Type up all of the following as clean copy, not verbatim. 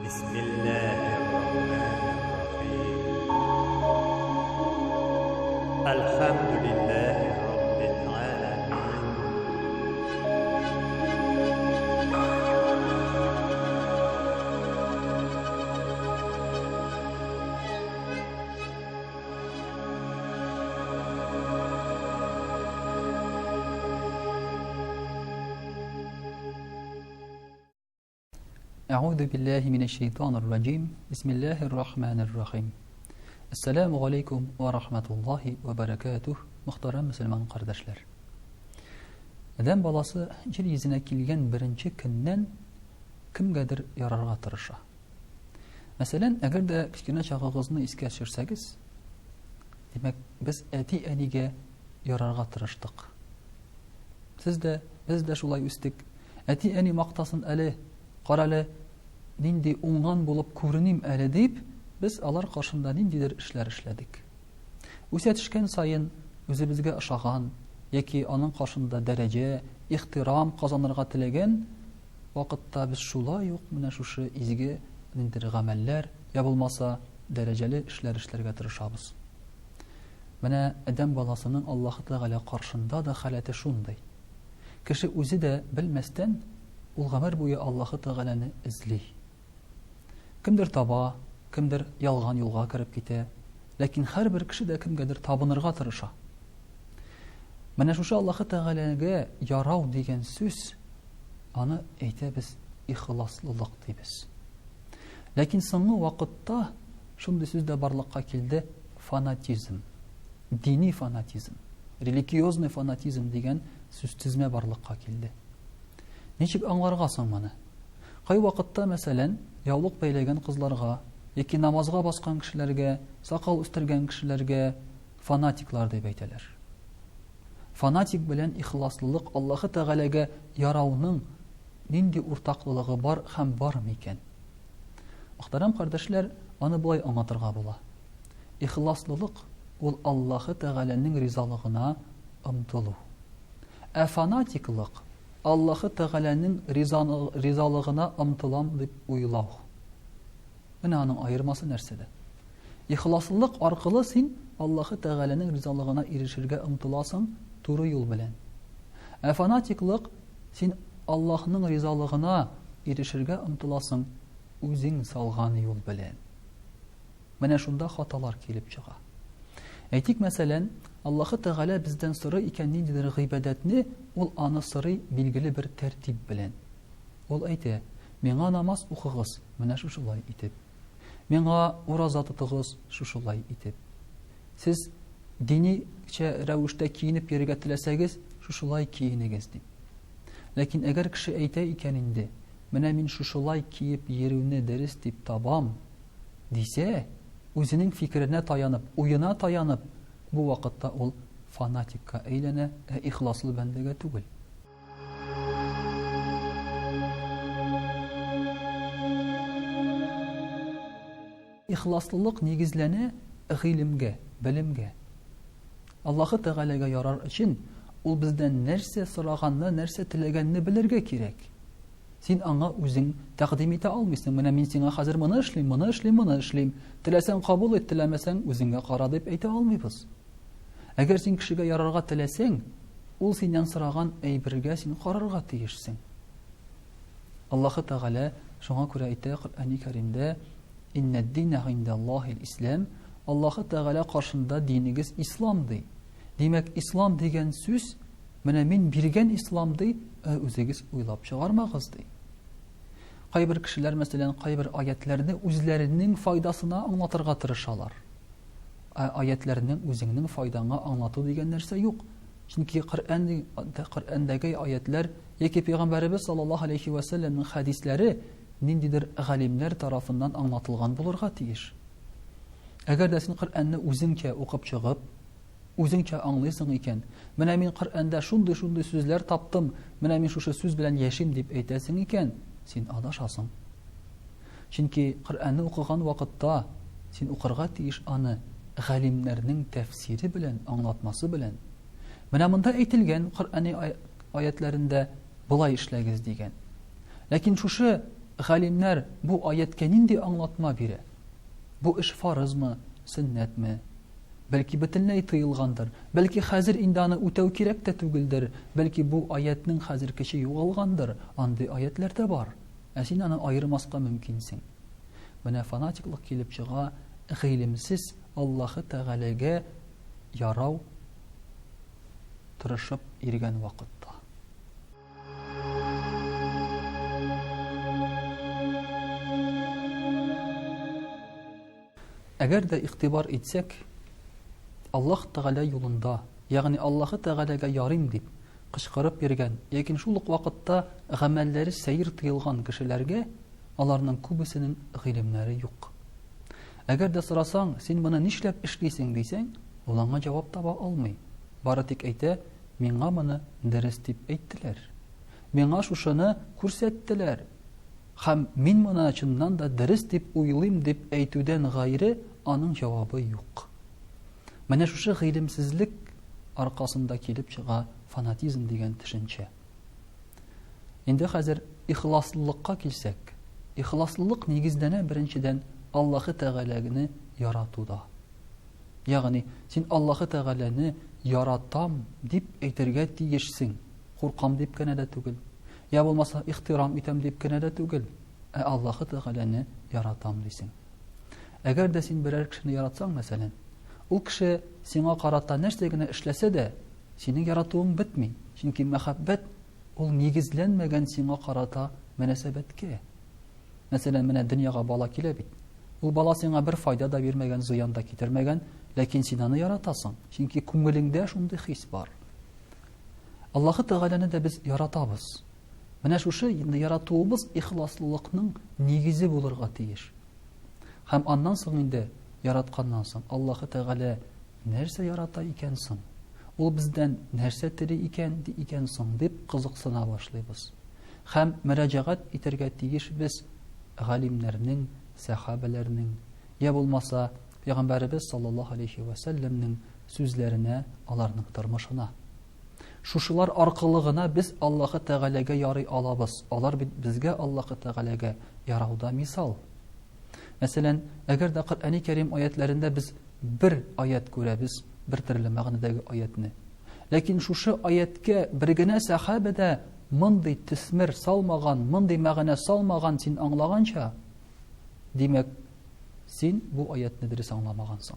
بسم الله الرحمن الرحيم الحمد لله رب العالمين أعوذ بالله من الشيطان الرجيم بسم الله الرحمن الرحيم Assalamu alaikum wa rahmatullahi wa barakatuh. Muhtaram Müslüman kardeşler. Adam balası yer yüzüne kilgen birinci günden kimgedir yararga tırışa. Mesela eğer de kichkine çağığızını iske sürsegiz, demek biz eti enige yararga tırıştık. Biz de şulay üstik. Eti eni maqtasın əli, qaralı, nindi ongan bulup kurunim əli deyip, biz alar karşında nindidir işler işledik. Üsetişken sayın özümüzge aşağıan, yeki anın karşında derece, ihtiram kazanırga tilegen, vakitta biz şula yok mına şuşu izgi nindir gameller, ya bulmasa dereceli işlerge tırışabız. Mene Edem balasının Allah'ı Teala karşında da haleti şunday. Kişi özü de bilmezden, ul gamer boyu Allah'ı Teala'nı izli. Kimdir taba, kimdir yalgan yolga kirip kite, lakin her bir kişi de kimgedir tabınırga tırışa. Mene şuşa Allah'ı Teala'ga yarav degen söz, anı eyte biz ihlaslılık deybiz. Lakin soňky vakitta şunday sözde barlıkka kildi fanatizm, dini fanatizm, religiozny fanatizm degen söz tizme barlıkka kildi. Neçik anlargasan mana? Kay vakitta meselen yavluk beylegen kızlarga, yeki namazga baskan kişilerge, sakal üstürgen kişilerge fanatiklar deyip eyteler. Fanatik bilen ihlaslılık Allah'ı Teala'ga yarawının nindi urtaklılığı bar hem bar miken? Muhtaram kardeşler, anı bulay anlatırga bula. İhlaslılık ol Allah'ı Teala'nın rizalığına ımtılu. Fanatiklik Allah'ı Teala'nın rizalığına ımtılam deyip uyulav. Anın ayırması nersede? İhlaslılık arkalı sen Allah'ı Teala'nın rizalığına erişirge ımtılasın turu yol bilen. Fanatiklik sen Allah'ın rizalığına erişirge ımtılasın özün salgany yol bilen. Mene şunda hatalar kelip çıga. Eytik meselen Allah'ı Teala bizden sırrı ikenlidir gıybedetini ol anı sırrı bilgili bir tertip bilen. Ol eyte, mena namaz uqığız, mene şuşulay itip. Mena oraz atıtığız, şuşulay itip. Siz dini rəvişte kiyinip yerge tilesegiz, şuşulay kiyinigiz deyip. Lakin eğer kişi eyte ikeninde, mene min şuşulay kiyip yerine deriz deyip tabam, dise, özünün fikrine tayanıp, uyuna tayanıp, bu vakitte ol fanatikka eylene, ihlaslı bendege tugul. İhlaslılık negizlene ilimge, bilimge. Allah'ı Teala'ga yarar için ol bizden nerse sıraganını, nerse tilegenini bilirge kirek. Sen ana özün takdim ete almışsın. Mene min sana hazır mını işleyim. Tilesen kabul et, tilemesen özünge qara deyip ete almayız. Eğer sen kişiге yararga tilesen, ol senden sıragan eybirge sen qararga tiyişsin. Allah'ı Teala şuna göre ete Kur'an-ı Kerim'de İnned dine indellahil İslam, Allah'ı Teala karşında dininiz İslam dey. Demek İslam degen söz, mene min birgen İslam dey, özünüz uylap çıgarmağız dey. Kaybir kişiler mesela kaybir ayetlerini özlerinin faydasına anlatırga tırışalar. Ayetlerinin özünün faydana anlatı degen nerse yok. Çünkü Kur'an'daki ayetler, yeki Peygamberimiz sallallahu aleyhi ve sellem'in hadisleri nindidir galimler tarafından anlatılgan bulurga tiyiş. Eğer de sen Kur'an'ı özünke okup çıgıp, özünke anlaysın iken, mene min Kur'an'da şunday sözler taptım, mene min şuşu söz bilen yeşim deyip eytesin iken, sen adaşasın. Çünkü Kur'an'ı okugan vakitta, sen okurga tiyiş anı galimlerinin tefsiri bilen, anlatması bilen. Mene mında eytilgen Kur'an'ı ayetlerinde bulay işlegiz degen. Lakin şuşu галимнәр бу аяткә нинди аңлатма бирә? Бу эш фарызмы, сөннәтме? Бәлки бөтенләй тыелгандыр. Бәлки хәзер инде аны үтәү кирәк тә түгелдер. Бәлки бу аятның хәзер кеше югалгандыр. Андый аятлар да бар. Ә син аны айырмаска мөмкинсең. Менә фанатиклык килеп чыга, гыйлемсез Аллаһы Тәгаләгә ярау тырышып иргән вакытта. Әгәр дә игътибар итсәк, Аллаһ Тәгалә юлында, ягъни Аллаһы Тәгаләгә ярым дип кычкырып йөргән, яки шул ук вакытта гамәлләре сәйер тыелган кешеләргә аларның күбесенең гыйлемнәре юк. Әгәр дә сорасаң, син моны нишләп эшлисең дисәң, ул аңа җавап таба алмый. Бары тик әйтә, миңа моны дөрес дип әйттеләр. Миңа шушыны күрсәттеләр. Һәм мин моны чыннан да дөрес дип уйлыйм дип әйтүдән гайре аның җавабы юк. Менә шушы гыйлемсезлек аркасында килеп чыга фанатизм дигән төшенчә. Инде хәзер ихласлылыкка килсәк, ихласлылык нигездәнә беренчедән Аллаһы Тәгаләне яратуда. Ягъни син Аллаһы Тәгаләне яратам дип әйтергә тиешсең. Куркам дип кенә дә түгел. Я булмаса ихтирам итәм дип кенә дә түгел. Ә Аллаһы Тәгаләне яратам дисең. Әгәр дә син берәр кешене яратсаң, мәсәлән, ул кеше сиңа карата нәрсә генә эшләсә дә, синең яратуың бетми. Чөнки мәхәббәт ул нигезләнмәгән сиңа карата мөнәсәбәткә. Мәсәлән, менә дөньяга бала килә бит. Ул бала сиңа бер файда да бирмәгән, зыян да китермәгән, ләкин син аны яратасың. Чөнки күңелеңдә шундый хис бар. Аллаһы Тәгаләне дә без яратабыз. Менә шушы яратуыбыз ихласлылыкның нигезе булырга тиеш. Һәм аннан соң инде яратканнан соң Аллаһы Тәгалә нәрсә ярата икән соң? Ул бездән нәрсә теле икән соң дип кызыксына башлыйбыз. Һәм мөрәҗәгать итәргә тиеш без галимнәрнең, сахабаларның, я булмаса Пәйгамбәрбез саллаллаһу алейхи ва сәлләмнең сүзләренә, аларның тормышына. Шушылар аркылы гына без Аллаһы Тәгаләгә ярый алабыз. Алар безгә Аллаһы Тәгаләгә ярауда мисал. Мәсәлән, әгәр дә Коръәни Кәрим аятларында без бер аят күрәбез, бер төрле мәгънәдәге аятны. Ләкин шушы аяткә бер генә сахабәдә мондый тисмер салмаган, мондый мәгънә салмаган син аңлаганча, димәк, син бу аятны дөрес аңламагансың.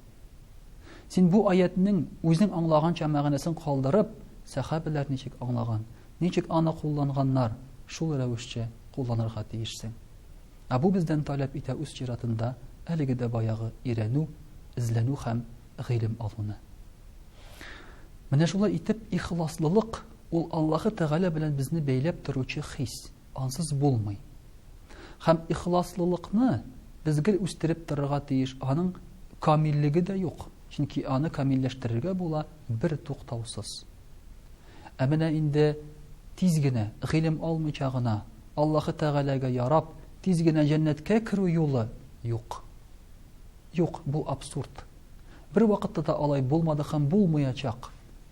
Син бу аятның үзең аңлаганча мәгънәсен калдырып, сахабәләр ничек аңлаган, ничек аны кулланганнар, шул рәвешчә кулланырга тиешсең. Ә бу бездән таләп итә үз чиратында әлеге дә баягы ирәнү, эзләнү һәм гыйлем алуны. Менә шулай итеп ихласлылык ул Аллаһы Тәгалә белән безне бәйләп торучы хис, ансыз булмый. Һәм ихласлылыкны безгә үстереп торырга тиеш, аның камиллеге дә юк. Чөнки аны камилләштерергә була бер туктаусыз. Ә менә инде тиз генә гыйлем алмыйча гына Аллаһы Тәгаләгә ярап, тиз генә җәннәткә керү юлы юк. Юк, бу абсурд. Бер вакытта да алай булмады һәм булмаячак.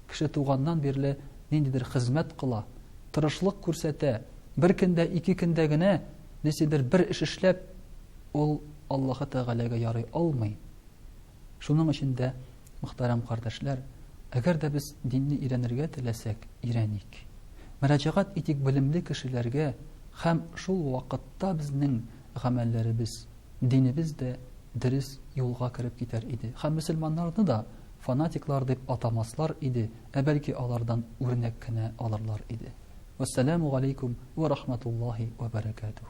Кеше туганнан бирле ниндидер хезмәт кыла, тырышлык күрсәтә, бер көндә, ике көндә генә нисидер бер эш эшләп, ул Аллаһы Тәгаләгә ярый алмый. Шуның өчен дә, мөхтәрәм кардәшләр, әгәр дә без динне өйрәнергә теләсәк, өйрәник. Мөрәҗәгать итик белемле кешеләргә һәм шул вакытта безнең гамәлләребез, динебез дә дөрес юлга кереп китәр иде. Һәм мөселманнарны да фанатиклар дип атамаслар иде, ә бәлки алардан үрнәк кенә алырлар иде. Вассаламу алейкум ва рахматуллаһи ва баракатуһ.